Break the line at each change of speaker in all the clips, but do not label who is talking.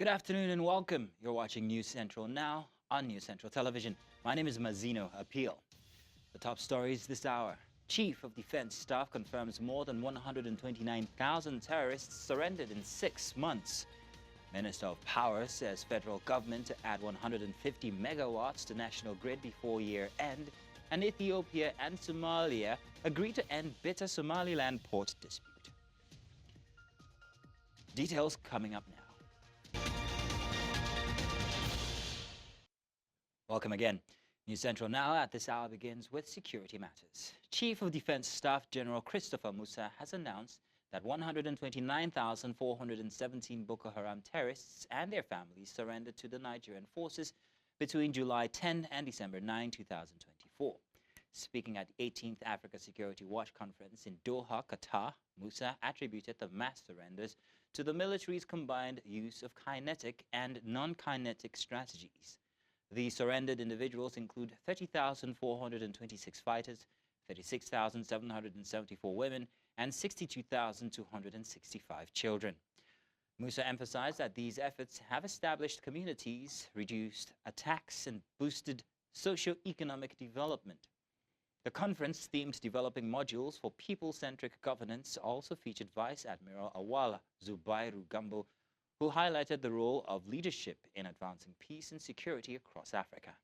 Good afternoon and welcome. You're watching News Central now on News Central Television. My name is Mazino Appeal. The top stories this hour. Chief of Defense Staff confirms more than 129,000 terrorists surrendered in 6 months. Minister of Power says federal government to add 150 megawatts to national grid before year end. And Ethiopia and Somalia agree to end bitter Somaliland port dispute. Details coming up now. Welcome again. News Central now at this hour begins with security matters. Chief of Defense Staff General Christopher Musa has announced that 129,417 Boko Haram terrorists and their families surrendered to the Nigerian forces between July 10 and December 9, 2024. Speaking at the 18th Africa Security Watch Conference in Doha, Qatar, Musa attributed the mass surrenders to the military's combined use of kinetic and non-kinetic strategies. The surrendered individuals include 30,426 fighters, 36,774 women, and 62,265 children. Musa emphasized that these efforts have established communities, reduced attacks, and boosted socio-economic development. The conference themed developing modules for people-centric governance also featured Vice Admiral Awala Zubairu Gambo, who highlighted the role of leadership in advancing peace and security across Africa.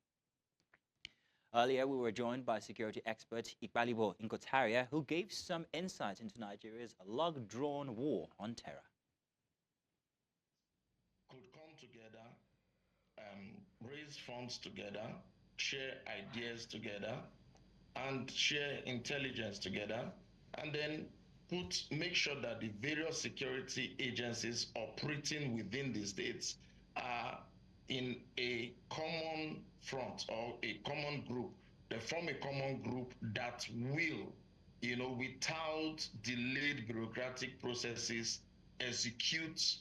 Earlier, we were joined by security expert Ikbalibo Inkotaria, who gave some insight into Nigeria's long-drawn war on terror.
Could come together, raise funds together, share ideas together, and share intelligence together, and then make sure that the various security agencies operating within the states are in a common front or a common group. They form a common group that will, without delayed bureaucratic processes, execute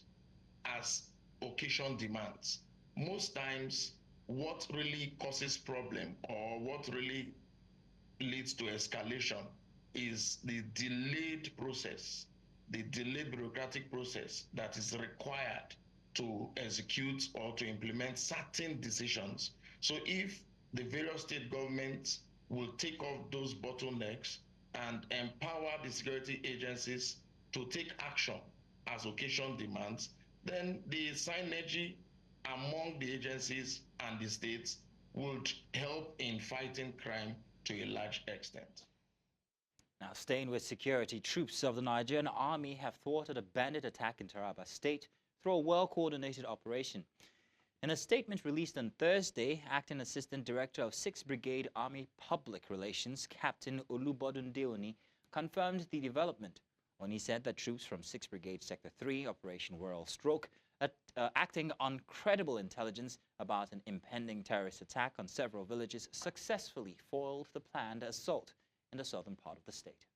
as occasion demands. Most times, what really causes problem or what really leads to escalation is the delayed process, the delayed bureaucratic process that is required to execute or to implement certain decisions. So if the various state governments will take off those bottlenecks and empower the security agencies to take action as occasion demands, then the synergy among the agencies and the states would help in fighting crime to a large extent.
Now, staying with security, troops of the Nigerian army have thwarted a bandit attack in Taraba State through a well-coordinated operation. In a statement released on Thursday, Acting Assistant Director of 6th Brigade Army Public Relations, Captain Olubodun Deoni, confirmed the development when he said that troops from 6th Brigade Sector 3, Operation Whirl Stroke, acting on credible intelligence about an impending terrorist attack on several villages, successfully foiled the planned assault in the southern part of the state.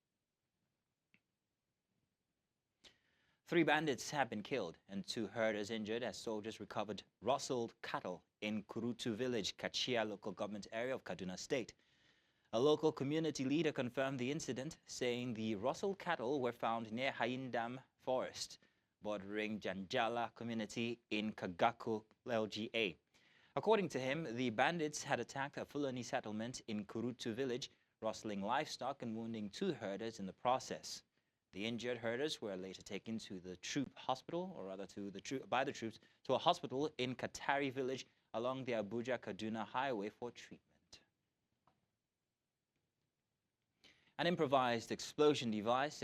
3 bandits have been killed and 2 herders injured as soldiers recovered rustled cattle in Kurutu village, Kachia local government area of Kaduna State. A local community leader confirmed the incident, saying the rustled cattle were found near Hayindam Forest, bordering Janjala community in Kagako LGA. According to him, the bandits had attacked a Fulani settlement in Kurutu village, rustling livestock and wounding 2 herders in the process. The injured herders were later taken to the troop hospital, or rather by the troops, to a hospital in Katari village along the Abuja-Kaduna highway for treatment. An improvised explosion device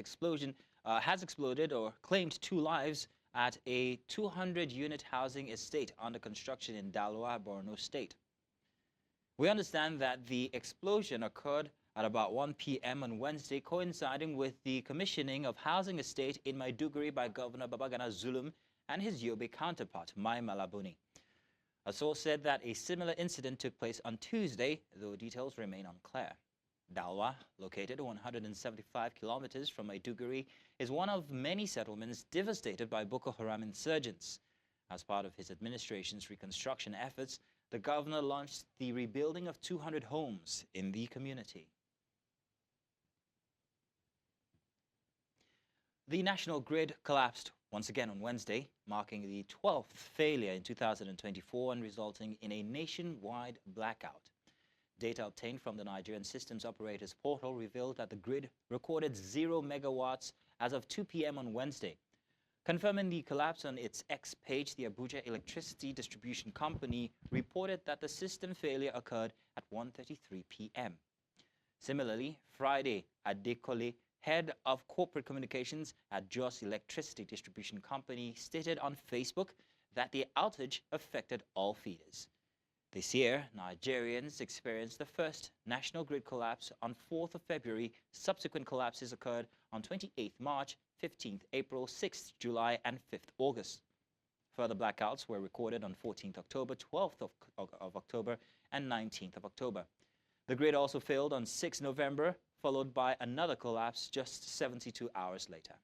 has exploded or claimed 2 lives at a 200-unit housing estate under construction in Dalwa, Borno State. We understand that the explosion occurred at about 1 p.m. on Wednesday, coinciding with the commissioning of housing estate in Maiduguri by Governor Babagana Zulum and his Yobe counterpart, Mai Malabuni. A source said that a similar incident took place on Tuesday, though details remain unclear. Dalwa, located 175 kilometers from Maiduguri, is one of many settlements devastated by Boko Haram insurgents. As part of his administration's reconstruction efforts, the governor launched the rebuilding of 200 homes in the community. The national grid collapsed once again on Wednesday, marking the 12th failure in 2024 and resulting in a nationwide blackout. Data obtained from the Nigerian Systems Operators Portal revealed that the grid recorded 0 megawatts as of 2 p.m. on Wednesday. Confirming the collapse on its X page, the Abuja Electricity Distribution Company reported that the system failure occurred at 1:33 p.m. Similarly, Friday, Adekole, head of corporate communications at Jos Electricity Distribution Company, stated on Facebook that the outage affected all feeders. This year, Nigerians experienced the first national grid collapse on 4th of February. Subsequent collapses occurred on 28th March, 15th April, 6th July, and 5th August. Further blackouts were recorded on 14th October, 12th of October, and 19th of October. The grid also failed on 6 November, followed by another collapse just 72 hours later.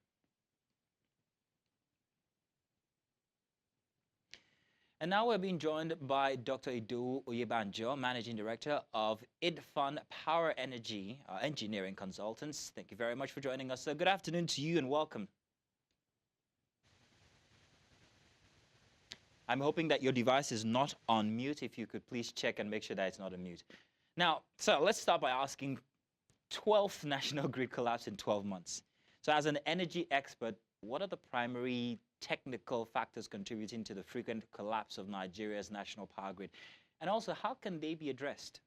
And now we're being joined by Dr. Idowu Oyebanjo, Managing Director of IDFUN Power Energy Engineering Consultants. Thank you very much for joining us. Good afternoon to you and welcome. I'm hoping that your device is not on mute. If you could please check and make sure that it's not on mute. Now, so let's start by asking, 12th national grid collapse in 12 months. So as an energy expert, what are the primary technical factors contributing to the frequent collapse of Nigeria's national power grid? And also, how can they be addressed?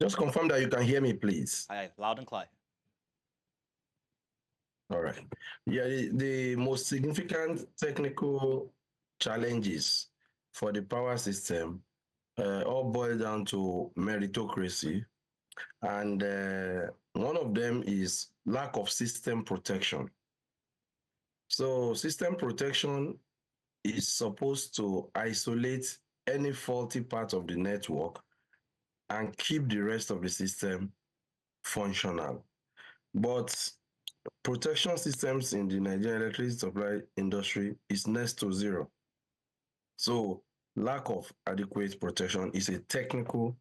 Just confirm that you can hear me, please.
Aye, loud and clear.
All right. Yeah, the most significant technical challenges for the power system all boil down to meritocracy. And one of them is lack of system protection. So system protection is supposed to isolate any faulty part of the network and keep the rest of the system functional. But protection systems in the Nigerian electricity supply industry is next to zero. So lack of adequate protection is a technical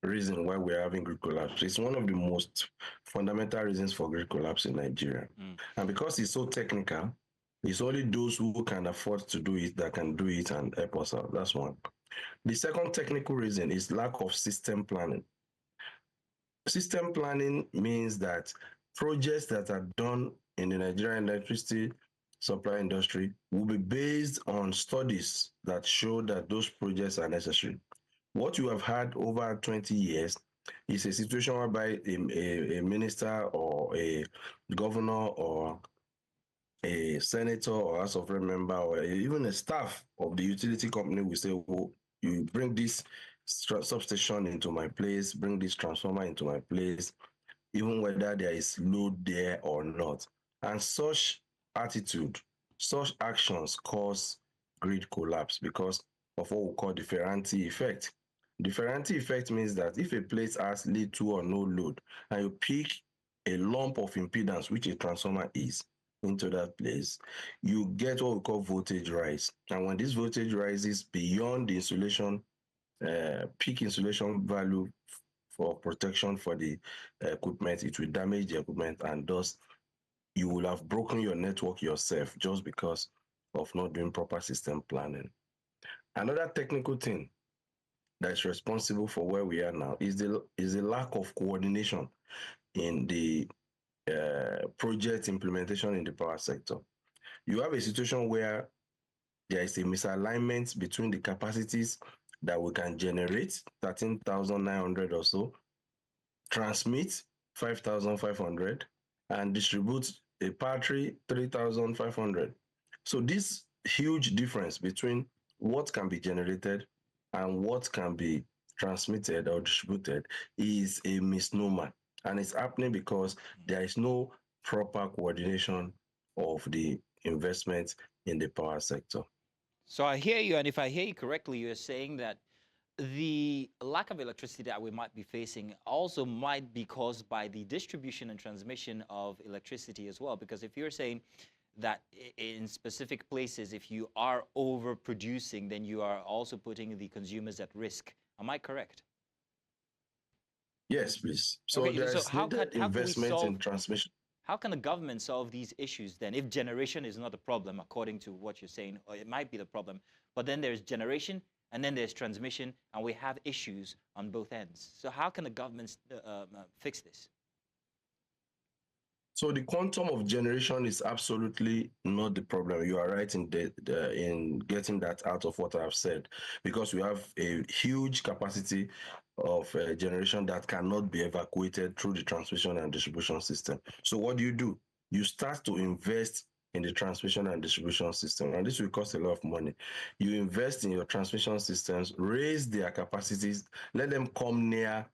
reason why we're having grid collapse. It's one of the most fundamental reasons for grid collapse in Nigeria. And because it's so technical, it's only those who can afford to do it that can do it and help us out. That's one. The second technical reason is lack of system planning. System planning means that projects that are done in the Nigerian electricity supply industry will be based on studies that show that those projects are necessary. What you have had over 20 years is a situation whereby a minister or a governor or a senator or House of Rep member or even a staff of the utility company will say, well, you bring this substation into my place, bring this transformer into my place, even whether there is load there or not. And such attitude, such actions cause grid collapse because of what we call the Ferranti effect. The Ferranti effect means that if a place has little or no load and you pick a lump of impedance, which a transformer is, into that place, you get what we call voltage rise. And when this voltage rises beyond the insulation, peak insulation value for protection for the equipment, it will damage the equipment, and thus you will have broken your network yourself just because of not doing proper system planning. Another technical thing that is responsible for where we are now is the lack of coordination in the project implementation in the power sector. You have a situation where there is a misalignment between the capacities that we can generate, 13,900 or so, transmit 5,500, and distribute a battery 3,500. So this huge difference between what can be generated and what can be transmitted or distributed is a misnomer. And it's happening because there is no proper coordination of the investment in the power sector.
So I hear you, and if I hear you correctly, you're saying that the lack of electricity that we might be facing also might be caused by the distribution and transmission of electricity as well. Because if you're saying that in specific places, if you are overproducing, then you are also putting the consumers at risk. Am I correct?
Yes, please. So
Okay,
there
so
is needed investment in transmission.
How can the government solve these issues then if generation is not the problem, according to what you're saying, or it might be the problem, but then there's generation and then there's transmission and we have issues on both ends. So how can the government fix this?
So the quantum of generation is absolutely not the problem. You are right in getting that out of what I've said, because we have a huge capacity of generation that cannot be evacuated through the transmission and distribution system. So what do? You start to invest in the transmission and distribution system, and this will cost a lot of money. You invest in your transmission systems, raise their capacities, let them come near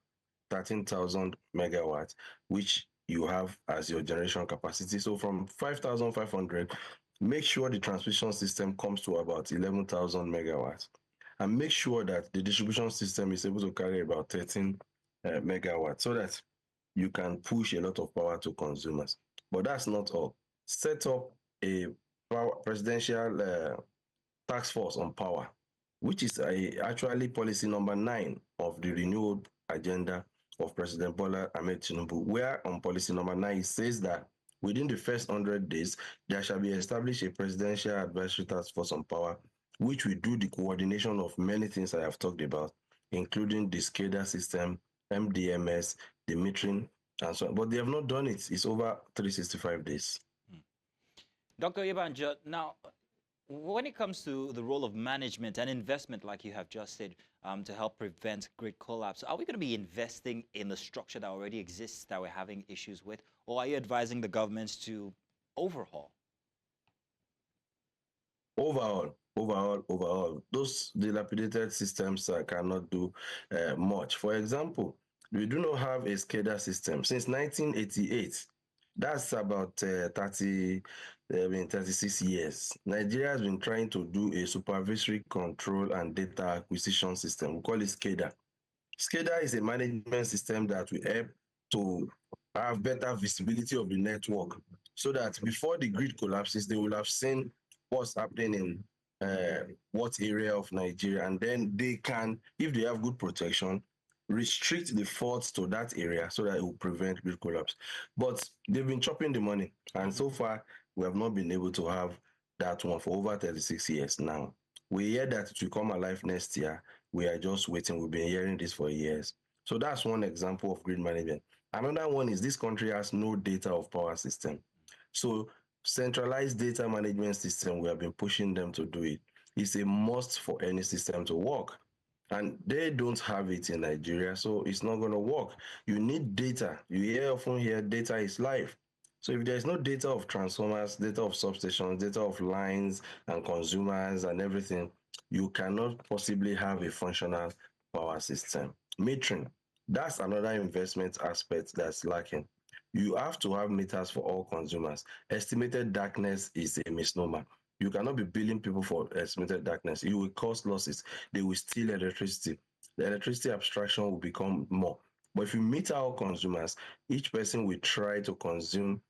13,000 megawatts, which you have as your generation capacity. So from 5,500, make sure the transmission system comes to about 11,000 megawatts. And make sure that the distribution system is able to carry about 13 megawatts so that you can push a lot of power to consumers. But that's not all. Set up a presidential task force on power, which is actually policy number 9 of the renewed agenda of President Bola Ahmed Tinubu, where on policy number 9 it says that within the first 100 days, there shall be established a presidential advisory task force on power, which will do the coordination of many things I have talked about, including the SCADA system, MDMS, the metering, and so on. But they have not done it. It's over 365 days.
Dr. Ibanjo, now, when it comes to the role of management and investment, like you have just said, to help prevent grid collapse, are we going to be investing in the structure that already exists that we're having issues with, or are you advising the governments to overhaul?
Overall. Those dilapidated systems cannot do much. For example, we do not have a SCADA system since 1988. That's about 36 years. Nigeria has been trying to do a supervisory control and data acquisition system. We call it SCADA. SCADA is a management system that will help to have better visibility of the network so that before the grid collapses, they will have seen what's happening in what area of Nigeria, and then they can, if they have good protection, restrict the faults to that area so that it will prevent grid collapse. But they've been chopping the money, and so far we have not been able to have that one for over 36 years now. We hear that it will come alive next year. We are just waiting. We've been hearing this for years. So that's one example of grid management. Another one is this country has no data of power system. So centralized data management system, we have been pushing them to do it. It's a must for any system to work. And they don't have it in Nigeria, so it's not going to work. You need data. You often hear data is life. So if there's no data of transformers, data of substations, data of lines and consumers and everything, you cannot possibly have a functional power system. Metering, that's another investment aspect that's lacking. You have to have meters for all consumers. Estimated darkness is a misnomer. You cannot be billing people for estimated darkness. You will cause losses. They will steal electricity. The electricity abstraction will become more. But if you meter all consumers, each person will try to consume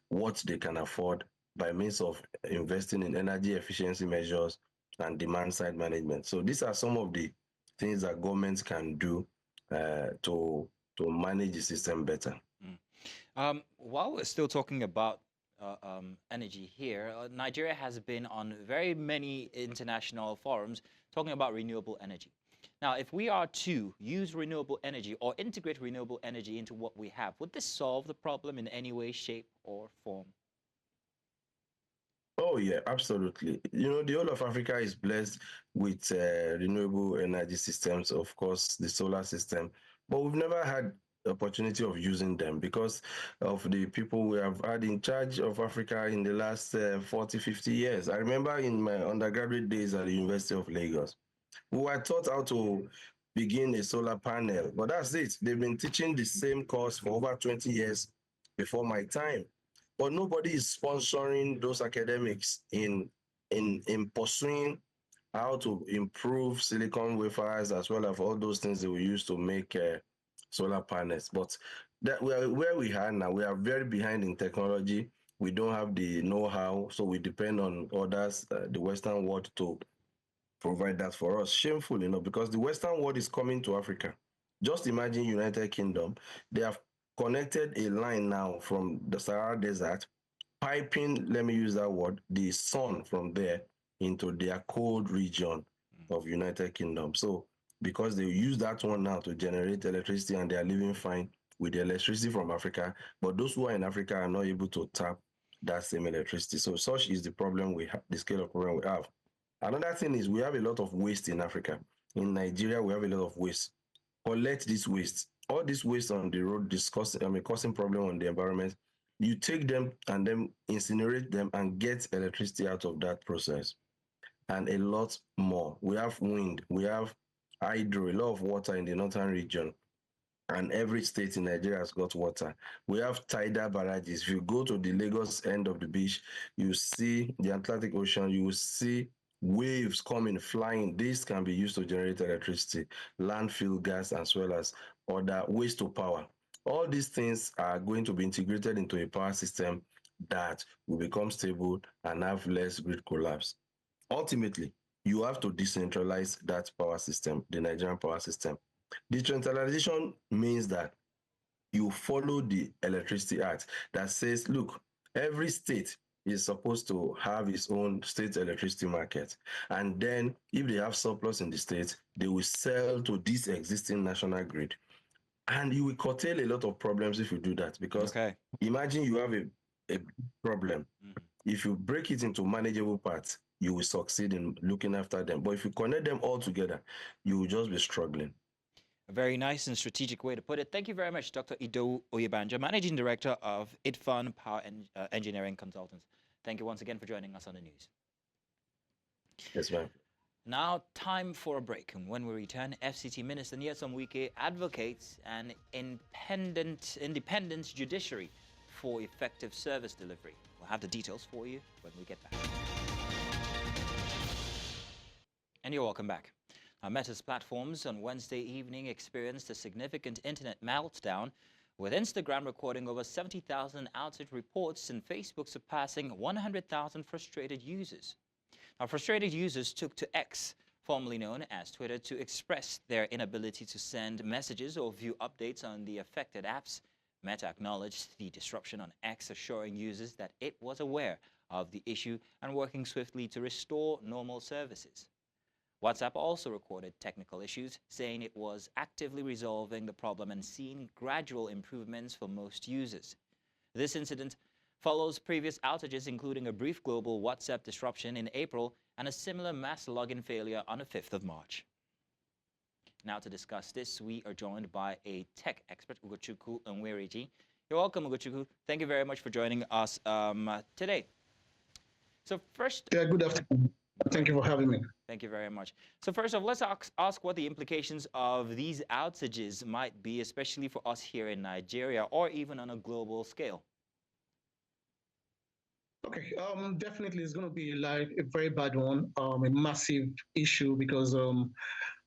what they can afford by means of investing in energy efficiency measures and demand side management. So these are some of the things that governments can do to manage the system better.
While we're still talking about energy here, Nigeria has been on very many international forums talking about renewable energy. Now, if we are to use renewable energy or integrate renewable energy into what we have, would this solve the problem in any way, shape, or form?
Oh, yeah, absolutely. The whole of Africa is blessed with renewable energy systems, of course, the solar system, but we've never had the opportunity of using them because of the people we have had in charge of Africa in the last 40, 50 years. I remember in my undergraduate days at the University of Lagos, we were taught how to begin a solar panel, but that's it. They've been teaching the same course for over 20 years before my time. But nobody is sponsoring those academics in pursuing how to improve silicon wafers as well as all those things that we use to make solar panels. But that where we are now, we are very behind in technology. We don't have the know-how, so we depend on others, the Western world, to provide that for us. Shameful, because the Western world is coming to Africa. Just imagine United Kingdom. They have connected a line now from the Sahara Desert, piping, let me use that word, the sun from there into their cold region of United Kingdom. So because they use that one now to generate electricity and they are living fine with the electricity from Africa, but those who are in Africa are not able to tap that same electricity. So such is the problem we have, the scale of problem we have. Another thing is we have a lot of waste in Africa. In Nigeria, we have a lot of waste. Collect this waste. All this waste on the road causing problem on the environment. You take them and then incinerate them and get electricity out of that process. And a lot more. We have wind, we have hydro, a lot of water in the northern region. And every state in Nigeria has got water. We have tidal barrages. If you go to the Lagos end of the beach, you see the Atlantic Ocean, you will see waves coming, flying. This can be used to generate electricity, landfill gas, as well as other waste to power. All these things are going to be integrated into a power system that will become stable and have less grid collapse. Ultimately, you have to decentralize that power system, the Nigerian power system. Decentralization means that you follow the Electricity Act that says, look, every state is supposed to have its own state electricity market. And then if they have surplus in the state, they will sell to this existing national grid. And you will curtail a lot of problems if you do that, because imagine you have a problem. If you break it into manageable parts, you will succeed in looking after them. But if you connect them all together, you will just be struggling.
A very nice and strategic way to put it. Thank you very much, Dr. Ido Oyebanja, Managing Director of IDFUN Power Engineering Consultants. Thank you once again for joining us on the news.
Yes, ma'am.
Now, time for a break. And when we return, FCT Minister Nyesom Wike advocates an independent judiciary for effective service delivery. We'll have the details for you when we get back. And you're welcome back. Meta's platforms on Wednesday evening experienced a significant internet meltdown, with Instagram recording over 70,000 outage reports and Facebook surpassing 100,000 frustrated users. Now, frustrated users took to X, formerly known as Twitter, to express their inability to send messages or view updates on the affected apps. Meta acknowledged the disruption on X, assuring users that it was aware of the issue and working swiftly to restore normal services. WhatsApp also recorded technical issues, saying it was actively resolving the problem and seeing gradual improvements for most users. This incident follows previous outages, including a brief global WhatsApp disruption in April and a similar mass login failure on the 5th of March. Now to discuss this, we are joined by a tech expert, Ugochukwu Nweriji. You're welcome, Ugochukwu. Thank you very much for joining us today. So first...
Yeah, good afternoon. Thank you for having me.
Thank you very much. So first off, let's ask what the implications of these outages might be, especially for us here in Nigeria or even on a global scale.
Okay, definitely it's going to be like a very bad one, a massive issue because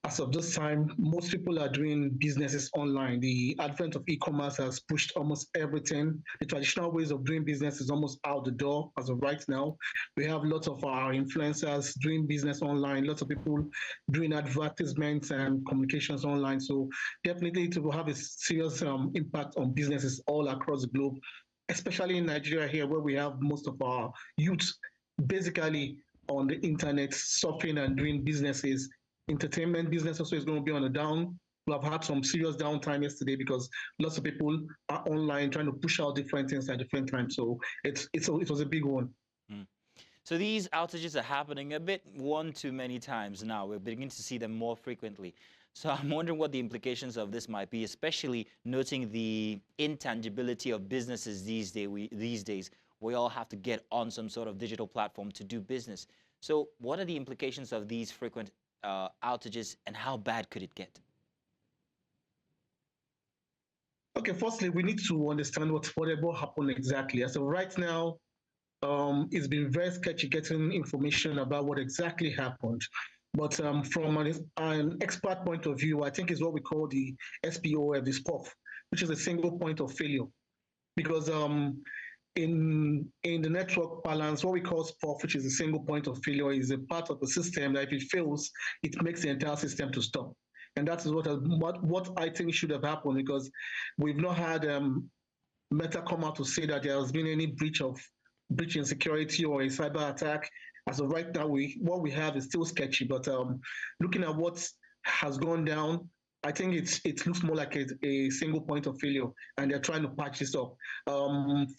as of this time, most people are doing businesses online. The advent of e-commerce has pushed almost everything. The traditional ways of doing business is almost out the door as of right now. We have lots of our influencers doing business online, lots of people doing advertisements and communications online. So definitely it will have a serious impact on businesses all across the globe, especially in Nigeria here, where we have most of our youth basically on the internet surfing and doing businesses. Entertainment business also is going to be on a down. We have had some serious downtime yesterday because lots of people are online trying to push out different things at different times. So it was a big one.
So these outages are happening a bit one too many times now. We're beginning to see them more frequently. So I'm wondering what the implications of this might be, especially noting the intangibility of businesses these days. We all have to get on some sort of digital platform to do business. So what are the implications of these frequent outages, and how bad could it get?
Okay, firstly, we need to understand what happened exactly. As of right now, it's been very sketchy getting information about what exactly happened. But from an expert point of view, I think is what we call the SPOF, the SPOF, which is a single point of failure. Because in the network balance, what we call SPOF, which is a single point of failure, is a part of the system that if it fails, it makes the entire system to stop. And that is what I think should have happened, because we've not had Meta come out to say that there has been any breach in security or a cyber attack. As of right now, what we have is still sketchy. But looking at what has gone down, I think it looks more like a single point of failure, and they're trying to patch this up.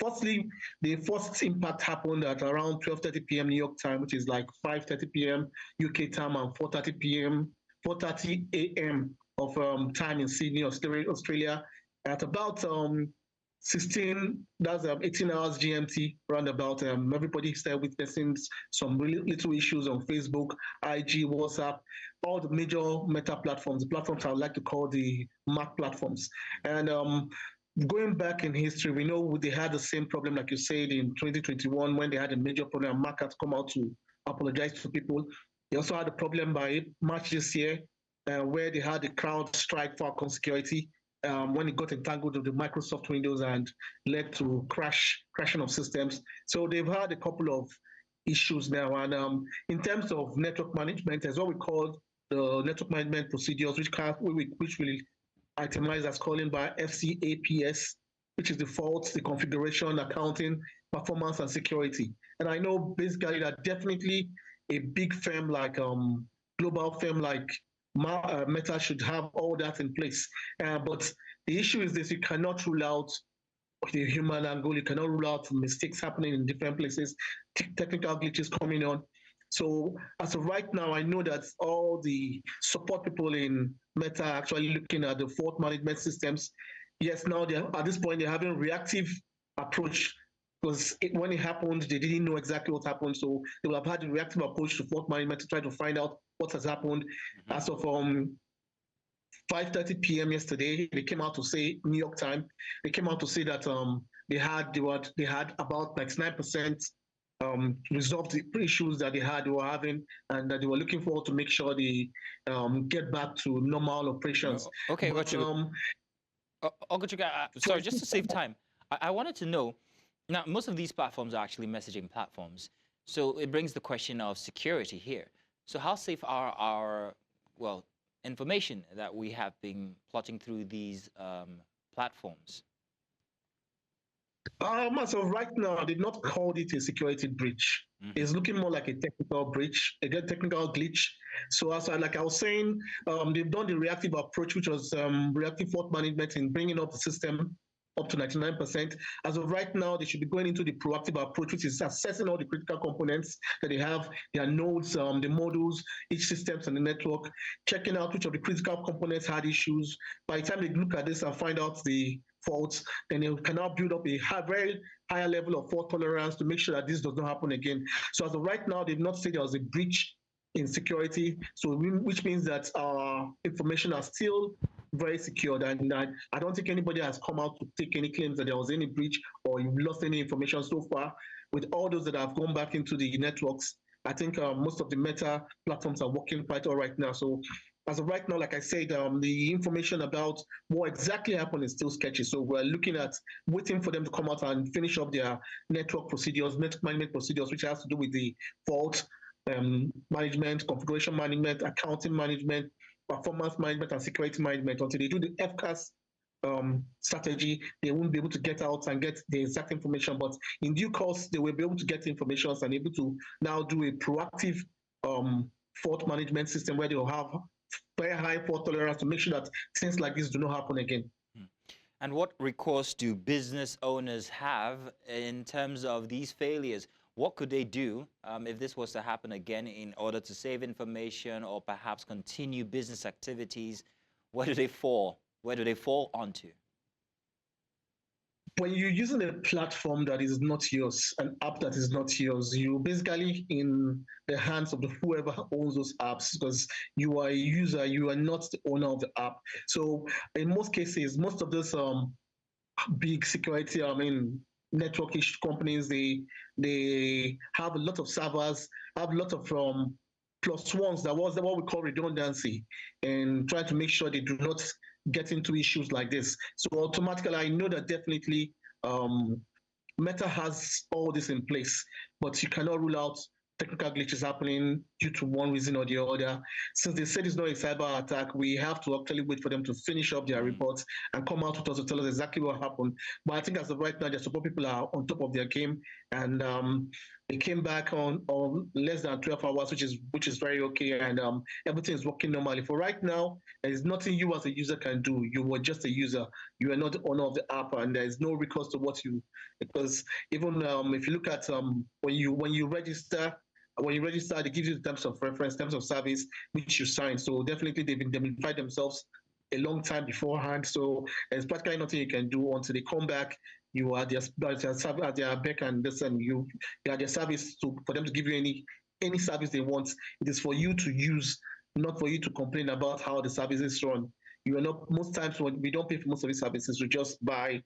Firstly, the first impact happened at around 12:30 p.m. New York time, which is like 5:30 p.m. UK time and 4:30 p.m. 4:30 a.m. of time in Sydney, Australia, at about 18 hours GMT roundabout. Everybody started witnessing some really little issues on Facebook, IG, WhatsApp, all the major meta platforms, the platforms I would like to call the Mac platforms. And going back in history, we know they had the same problem, like you said, in 2021 when they had a major problem. Mac had come out to apologize to people. They also had a problem by March this year, where they had a crowd strike Falcon security. When it got entangled with the Microsoft Windows and led to crashing of systems. So they've had a couple of issues now. And in terms of network management, there's what we call the network management procedures, which we itemize as calling by FCAPS, which is the faults, the configuration, accounting, performance, and security. And I know basically that definitely a big firm like global firm like Meta should have all that in place. But the issue is this: you cannot rule out the human angle, you cannot rule out mistakes happening in different places, technical glitches coming on. So as of right now, I know that all the support people in Meta are actually looking at the fault management systems. Yes, now at this point they're having a reactive approach, because when it happened, they didn't know exactly what happened. So they will have had a reactive approach to fault management to try to find out what has happened. As of 5:30 p.m. yesterday, they came out to say, New York time, they came out to say that they had about 99% resolved the issues that they were having, and that they were looking forward to make sure they get back to normal operations.
Okay, Ogochukwu, sorry, just to save time, I wanted to know, now most of these platforms are actually messaging platforms, so it brings the question of security here. So how safe are our, information that we have been plotting through these platforms?
As of right now, they've not called it a security breach. It's looking more like a technical breach, a technical glitch. So as like I was saying, they've done the reactive approach, which was reactive fault management in bringing up the system up to 99%. As of right now, they should be going into the proactive approach, which is assessing all the critical components that they have, their nodes, the modules, each systems and the network, checking out which of the critical components had issues. By the time they look at this and find out the faults, then they can now build up a very higher level of fault tolerance to make sure that this does not happen again. So as of right now, they've not said there was a breach in security, so which means that our information are still very secured, and I don't think anybody has come out to take any claims that there was any breach or you've lost any information so far. With all those that have gone back into the networks, I think most of the Meta platforms are working quite all right now. So as of right now, like I said, the information about what exactly happened is still sketchy. So we're looking at waiting for them to come out and finish up their network procedures, network management procedures, which has to do with the fault management, configuration management, accounting management, performance management, and security management. Until they do the FCAS strategy, they won't be able to get out and get the exact information. But in due course, they will be able to get information and able to now do a proactive fault management system where they will have very high fault tolerance to make sure that things like this do not happen again.
And what recourse do business owners have in terms of these failures? What could they do if this was to happen again in order to save information or perhaps continue business activities? Where do they fall? Where do they fall onto?
When you're using a platform that is not yours, an app that is not yours, you're basically in the hands of whoever owns those apps, because you are a user, you are not the owner of the app. So in most cases, most of those big security, network companies, they have a lot of servers, have a lot of plus ones. That was what we call redundancy, and try to make sure they do not get into issues like this. So automatically, I know that definitely Meta has all this in place, but you cannot rule out technical glitches happening due to one reason or the other. Since they said it's not a cyber attack, we have to actually wait for them to finish up their reports and come out with us to tell us exactly what happened. But I think as of right now, the support people are on top of their game, and they came back on less than 12 hours, which is very okay, and everything is working normally. For right now, there is nothing you as a user can do. You were just a user. You are not the owner of the app, and there is no recourse to what you, because even if you look at when you register. When you register, they give you the terms of reference, terms of service, which you sign. So definitely they've indemnified themselves a long time beforehand. So there's practically nothing you can do until they come back. You are their beck and listen. You are their service for them to give you any service they want. It is for you to use, not for you to complain about how the service is run. You are not, most times when we don't pay for most of these services, we just buy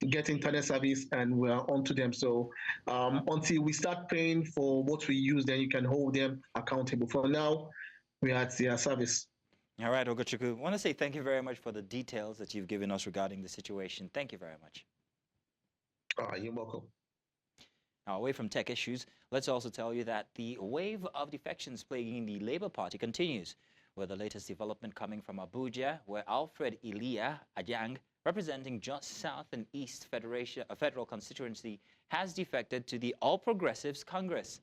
get internet service and we're onto them. So until we start paying for what we use, then you can hold them accountable. For now, we are at their service.
All right, Ogochukwu, I want to say thank you very much for the details that you've given us regarding the situation. Thank you very much.
You're welcome.
Now, away from tech issues, let's also tell you that the wave of defections plaguing the Labour Party continues, with the latest development coming from Abuja, where Alfred Iliya Ajang, representing just South and East Federal Constituency, has defected to the All Progressives Congress.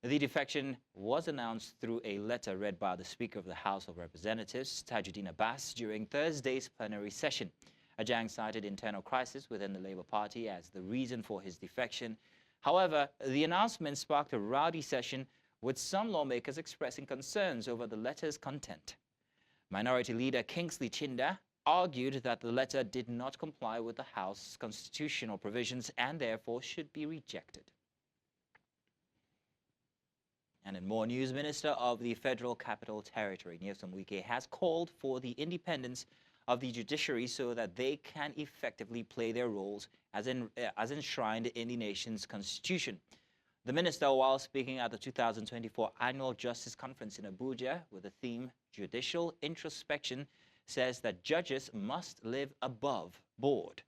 The defection was announced through a letter read by the Speaker of the House of Representatives, Tajuddin Abbas, during Thursday's plenary session. Ajang cited internal crisis within the Labour Party as the reason for his defection. However, the announcement sparked a rowdy session, with some lawmakers expressing concerns over the letter's content. Minority Leader Kingsley Chinda argued that the letter did not comply with the House's constitutional provisions and therefore should be rejected. And in more news, Minister of the Federal Capital Territory, Nyesom Wike, has called for the independence of the judiciary so that they can effectively play their roles as enshrined in the nation's constitution. The minister, while speaking at the 2024 Annual Justice Conference in Abuja with the theme Judicial Introspection, says that judges must live above board,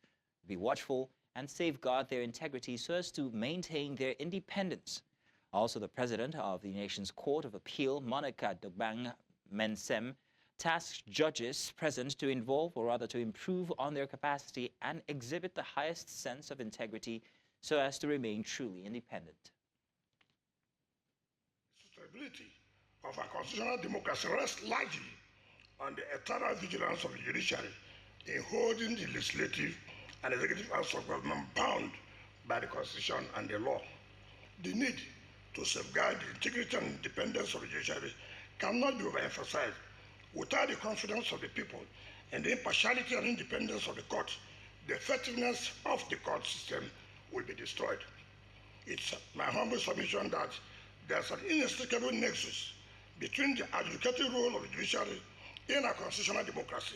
be watchful, and safeguard their integrity so as to maintain their independence. Also, the president of the nation's Court of Appeal, Monica Dogbang Mensem, tasked judges present to involve, or rather to improve on their capacity and exhibit the highest sense of integrity so as to remain truly independent.
Stability of our constitutional democracy rests largely on the eternal vigilance of the judiciary in holding the legislative and executive arms of government bound by the Constitution and the law. The need to safeguard the integrity and independence of the judiciary cannot be overemphasized. Without the confidence of the people and the impartiality and independence of the court, the effectiveness of the court system will be destroyed. It's my humble submission that there's an inextricable nexus between the adjudicative role of the judiciary in our constitutional democracy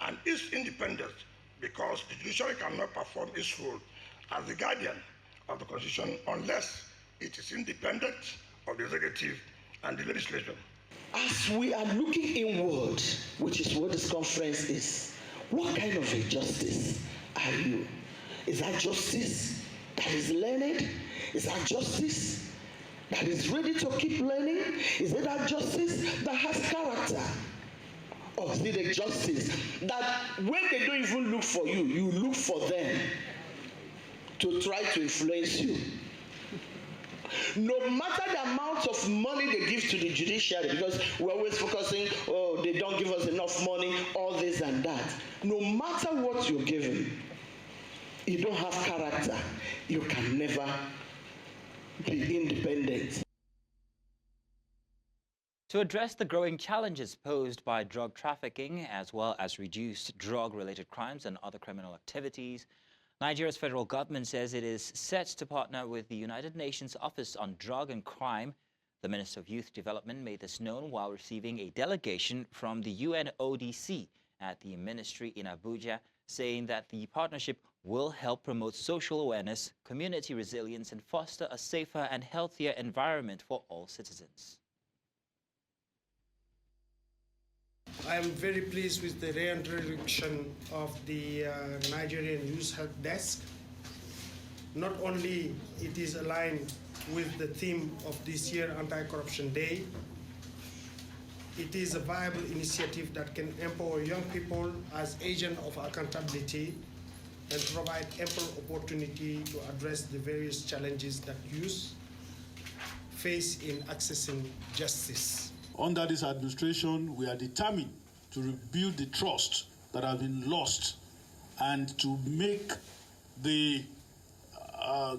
and its independence, because the judiciary cannot perform its role as the guardian of the Constitution unless it is independent of the executive and the legislature.
As we are looking inward, which is what this conference is, what kind of a justice are you? Is that justice that is learned? Is that justice that is ready to keep learning? Is it that justice that has character? Or is it a justice that when they don't even look for you, you look for them to try to influence you? No matter the amount of money they give to the judiciary, because we're always focusing, oh, they don't give us enough money, all this and that. No matter what you're given, you don't have character, you can never be independent.
To address the growing challenges posed by drug trafficking, as well as reduced drug-related crimes and other criminal activities, Nigeria's federal government says it is set to partner with the United Nations Office on Drug and Crime. The Minister of Youth Development made this known while receiving a delegation from the UNODC at the ministry in Abuja, saying that the partnership will help promote social awareness, community resilience, and foster a safer and healthier environment for all citizens.
I am very pleased with the reintroduction of the Nigerian Youth Help Desk. Not only it is aligned with the theme of this year, Anti-Corruption Day. It is a viable initiative that can empower young people as agents of accountability and provide ample opportunity to address the various challenges that youth face in accessing justice.
Under this administration, we are determined to rebuild the trust that has been lost and to make the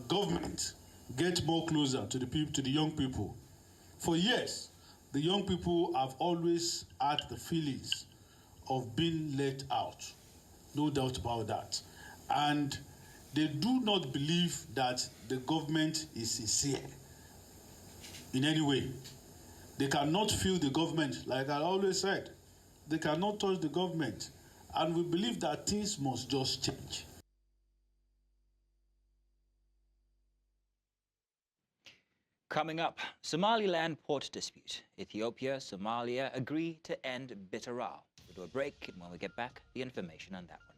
government get more closer to the people, to the young people. For years, the young people have always had the feelings of being let out, no doubt about that. And they do not believe that the government is sincere in any way. They cannot feel the government, like I always said. They cannot touch the government. And we believe that things must just change.
Coming up, Somaliland port dispute. Ethiopia, Somalia agree to end bitter row. We'll do a break, and when we get back, the information on that one.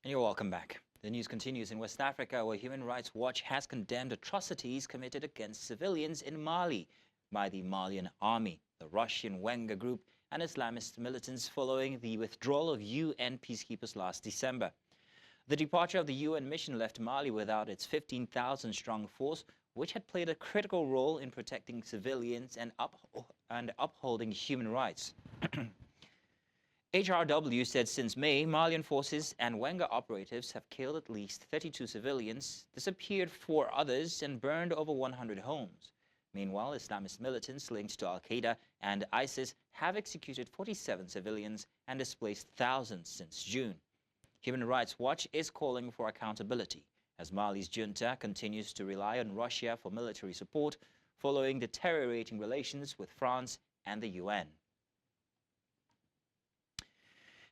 And you're welcome back. The news continues in West Africa, where Human Rights Watch has condemned atrocities committed against civilians in Mali by the Malian army, the Russian Wenger Group, and Islamist militants following the withdrawal of UN peacekeepers last December. The departure of the UN mission left Mali without its 15,000-strong force, which had played a critical role in protecting civilians and upholding human rights. HRW said since May, Malian forces and Wenger operatives have killed at least 32 civilians, disappeared 4 others, and burned over 100 homes. Meanwhile, Islamist militants linked to Al-Qaeda and ISIS have executed 47 civilians and displaced thousands since June. Human Rights Watch is calling for accountability as Mali's junta continues to rely on Russia for military support following deteriorating relations with France and the UN.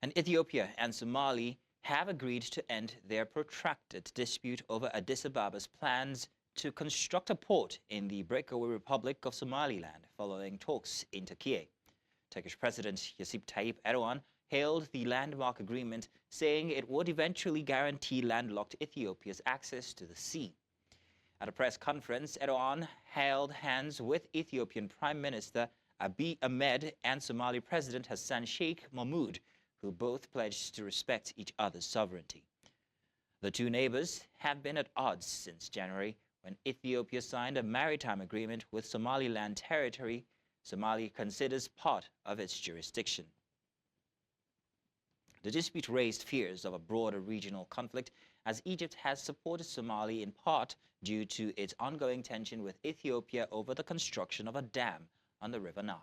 And Ethiopia and Somalia have agreed to end their protracted dispute over Addis Ababa's plans to construct a port in the breakaway Republic of Somaliland following talks in Turkey. Turkish President Recep Tayyip Erdogan hailed the landmark agreement, saying it would eventually guarantee landlocked Ethiopia's access to the sea. At a press conference, Erdogan held hands with Ethiopian Prime Minister Abiy Ahmed and Somali President Hassan Sheikh Mahmoud, who both pledged to respect each other's sovereignty. The two neighbors have been at odds since January, when Ethiopia signed a maritime agreement with Somaliland territory Somalia considers part of its jurisdiction. The dispute raised fears of a broader regional conflict, as Egypt has supported Somalia in part due to its ongoing tension with Ethiopia over the construction of a dam on the River Nile.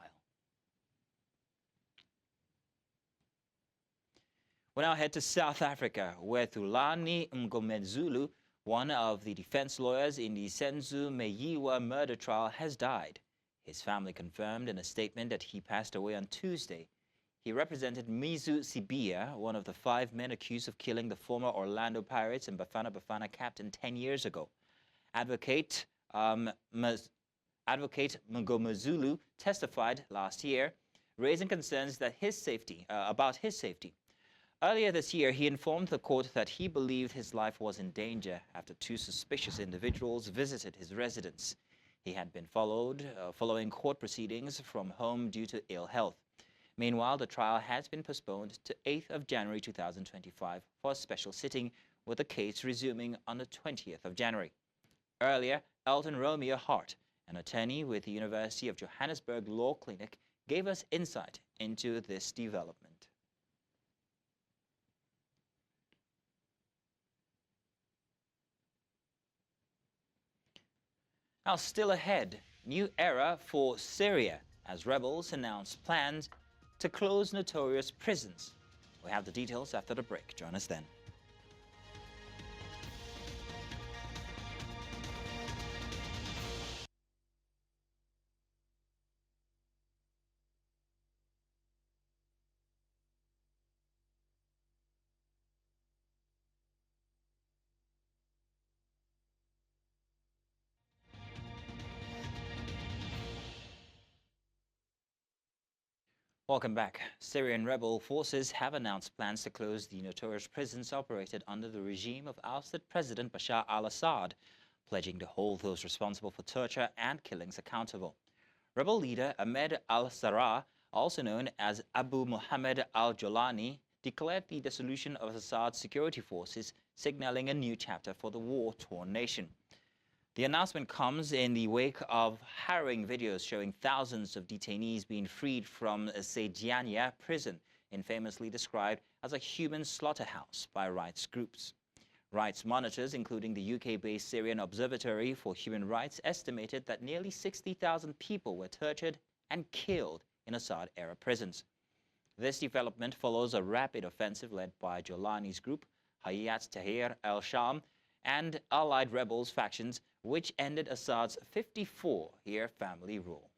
We now head to South Africa, where Thulani Mngomezulu, one of the defense lawyers in the Senzo Meyiwa murder trial, has died. His family confirmed in a statement that he passed away on Tuesday. He represented Mizu Sibia, one of the 5 men accused of killing the former Orlando Pirates and Bafana Bafana captain 10 years ago. Advocate Mngomezulu testified last year, raising concerns that about his safety. Earlier this year, he informed the court that he believed his life was in danger after 2 suspicious individuals visited his residence. He had been following court proceedings from home due to ill health. Meanwhile, the trial has been postponed to 8th of January 2025 for a special sitting, with the case resuming on the 20th of January. Earlier, Elton Romeo Hart, an attorney with the University of Johannesburg Law Clinic, gave us insight into this development. Now, still ahead, new era for Syria as rebels announce plans to close notorious prisons. We have the details after the break. Join us then. Welcome back. Syrian rebel forces have announced plans to close the notorious prisons operated under the regime of ousted President Bashar al-Assad, pledging to hold those responsible for torture and killings accountable. Rebel leader Ahmed al-Sarraj, also known as Abu Muhammad al-Jolani, declared the dissolution of Assad's security forces, signaling a new chapter for the war-torn nation. The announcement comes in the wake of harrowing videos showing thousands of detainees being freed from Seydiania prison, infamously described as a human slaughterhouse by rights groups. Rights monitors, including the UK-based Syrian Observatory for Human Rights, estimated that nearly 60,000 people were tortured and killed in Assad-era prisons. This development follows a rapid offensive led by Jolani's group, Hayat Tahrir al-Sham, and allied rebels factions, which ended Assad's 54-year family rule.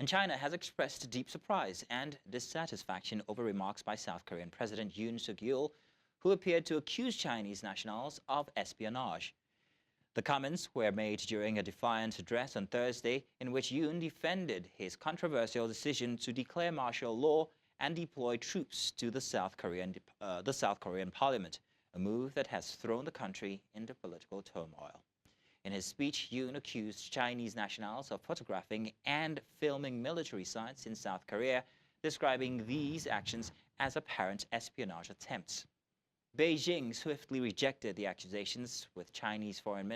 And China has expressed deep surprise and dissatisfaction over remarks by South Korean President Yoon Suk-yeol, who appeared to accuse Chinese nationals of espionage. The comments were made during a defiant address on Thursday, in which Yoon defended his controversial decision to declare martial law and deploy troops to the South Korean parliament, a move that has thrown the country into political turmoil. In his speech, Yoon accused Chinese nationals of photographing and filming military sites in South Korea, describing these actions as apparent espionage attempts. Beijing swiftly rejected the accusations, with Chinese Foreign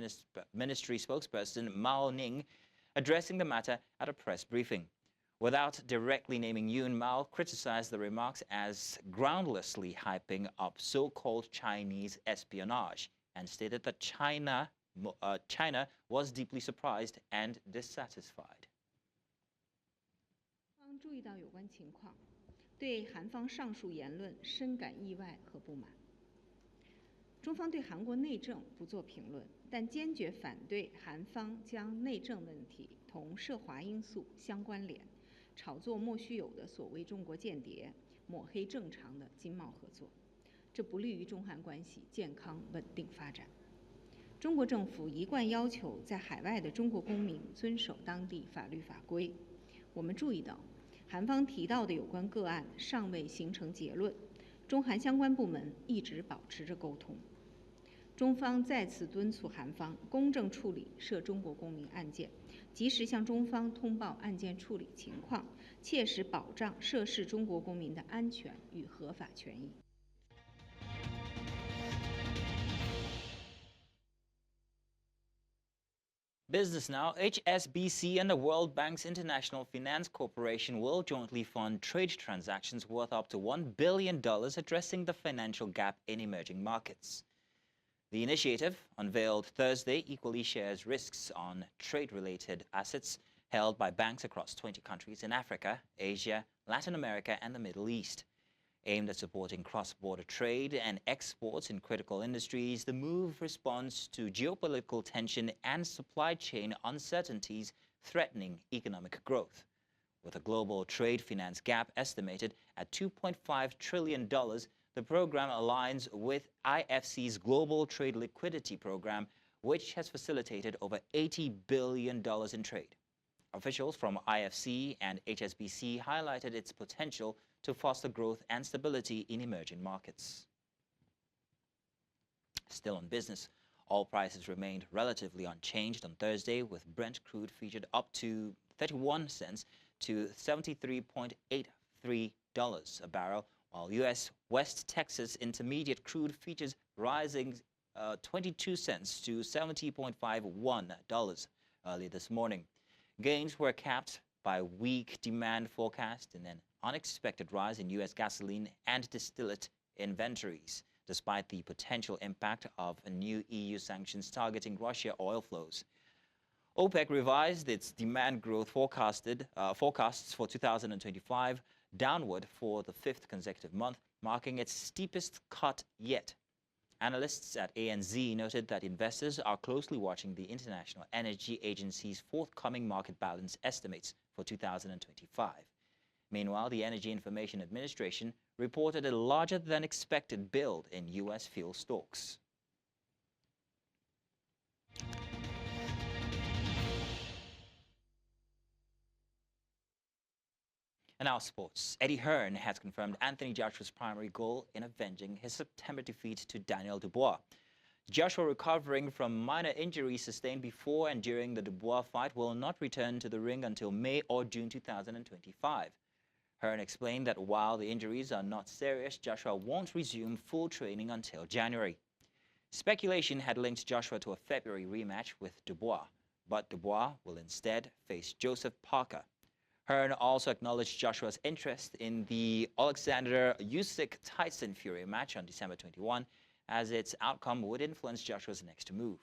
Ministry spokesperson Mao Ning addressing the matter at a press briefing. Without directly naming Yoon, Mao criticized the remarks as groundlessly hyping up so-called Chinese espionage and stated that China was deeply surprised and dissatisfied.
注意到有关情况，对韩方上述言论深感意外和不满。中方对韩国内政不做评论，但坚决反对韩方将内政问题同涉华因素相关联。 炒作莫须有的所谓中国间谍，抹黑正常的经贸合作，这不利于中韩关系健康稳定发展。中国政府一贯要求在海外的中国公民遵守当地法律法规。我们注意到，韩方提到的有关个案尚未形成结论，中韩相关部门一直保持着沟通。 中方再次敦促韩方公正处理涉中国公民案件，及时向中方通报案件处理情况，切实保障涉事中国公民的安全与合法权益。
Business now. HSBC and the World Bank's International Finance Corporation will jointly fund trade transactions worth up to $1 billion addressing the financial gap in emerging markets. The initiative, unveiled Thursday, equally shares risks on trade-related assets held by banks across 20 countries in Africa, Asia, Latin America, and the Middle East. Aimed at supporting cross-border trade and exports in critical industries, the move responds to geopolitical tension and supply chain uncertainties threatening economic growth. With a global trade finance gap estimated at $2.5 trillion, the program aligns with IFC's Global Trade Liquidity Program, which has facilitated over $80 billion in trade. Officials from IFC and HSBC highlighted its potential to foster growth and stability in emerging markets. Still on business, oil prices remained relatively unchanged on Thursday, with Brent crude featured up to 31 cents to $73.83 a barrel, while U.S. West Texas Intermediate crude features rising 22 cents to $70.51 early this morning. Gains were capped by weak demand forecast and an unexpected rise in U.S. gasoline and distillate inventories, despite the potential impact of new EU sanctions targeting Russia oil flows. OPEC revised its demand growth forecasts for 2025 downward for the fifth consecutive month, marking its steepest cut yet. Analysts at ANZ noted that investors are closely watching the International Energy Agency's forthcoming market balance estimates for 2025. Meanwhile, the Energy Information Administration reported a larger-than-expected build in U.S. fuel stocks. And now sports. Eddie Hearn has confirmed Anthony Joshua's primary goal in avenging his September defeat to Daniel Dubois. Joshua, recovering from minor injuries sustained before and during the Dubois fight, will not return to the ring until May or June 2025. Hearn explained that while the injuries are not serious, Joshua won't resume full training until January. Speculation had linked Joshua to a February rematch with Dubois, but Dubois will instead face Joseph Parker. Hearn also acknowledged Joshua's interest in the Alexander Usyk-Tyson Fury match on December 21, as its outcome would influence Joshua's next move.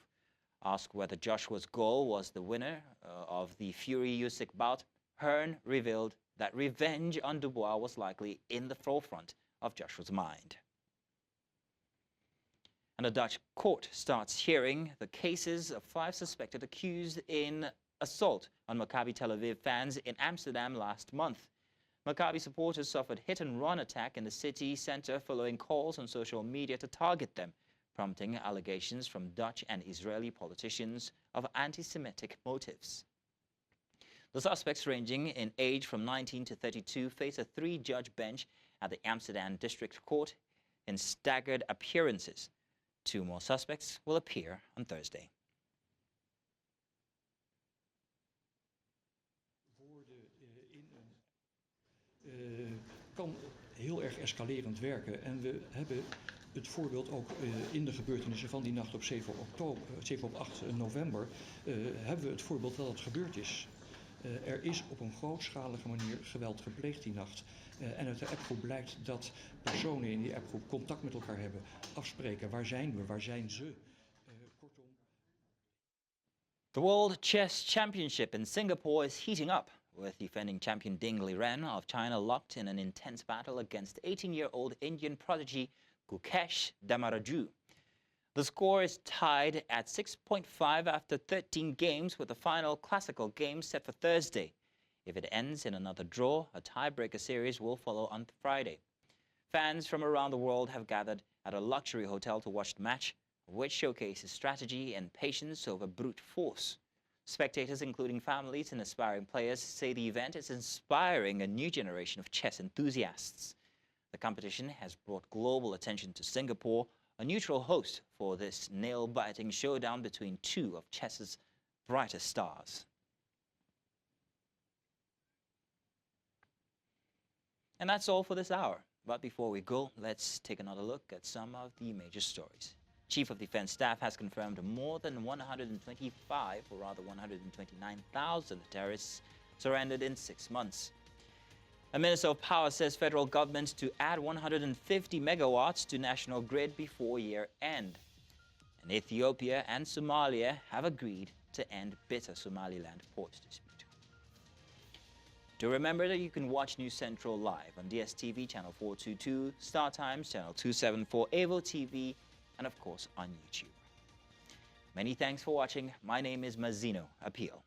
Asked whether Joshua's goal was the winner of the Fury-Usyk bout, Hearn revealed that revenge on Dubois was likely in the forefront of Joshua's mind. And a Dutch court starts hearing the cases of 5 suspected accused in assault on Maccabi Tel Aviv fans in Amsterdam last month. Maccabi supporters suffered hit-and-run attack in the city center following calls on social media to target them, prompting allegations from Dutch and Israeli politicians of anti-Semitic motives. The suspects, ranging in age from 19 to 32, face a 3-judge bench at the Amsterdam District Court in staggered appearances. 2 more suspects will appear on Thursday.
Kan heel erg escalerend werken. En we hebben het voorbeeld ook in de gebeurtenissen van die nacht op 7 op 8 november... hebben we het voorbeeld dat het gebeurd is. Er is op een grootschalige manier geweld gepleegd die nacht. En uit de appgroep blijkt dat personen in die appgroep contact met elkaar hebben. Afspreken, waar zijn we, waar zijn ze? Kortom.
The World Chess Championship in Singapore is heating up, with defending champion Ding Liren of China locked in an intense battle against 18-year-old Indian prodigy Gukesh Damaraju. The score is tied at 6.5 after 13 games, with the final classical game set for Thursday. If it ends in another draw, a tiebreaker series will follow on Friday. Fans from around the world have gathered at a luxury hotel to watch the match, which showcases strategy and patience over brute force. Spectators, including families and aspiring players, say the event is inspiring a new generation of chess enthusiasts. The competition has brought global attention to Singapore, a neutral host for this nail-biting showdown between 2 of chess's brightest stars. And that's all for this hour. But before we go, let's take another look at some of the major stories. Chief of Defense Staff has confirmed more than 129,000 terrorists surrendered in 6 months. A Minister of Power says federal government to add 150 megawatts to national grid before year end. And Ethiopia and Somalia have agreed to end bitter Somaliland port dispute. Do remember that you can watch News Central live on DSTV channel 422, Star Times channel 274, Avo TV, and of course on YouTube. Many thanks for watching. My name is Mazino Appeal.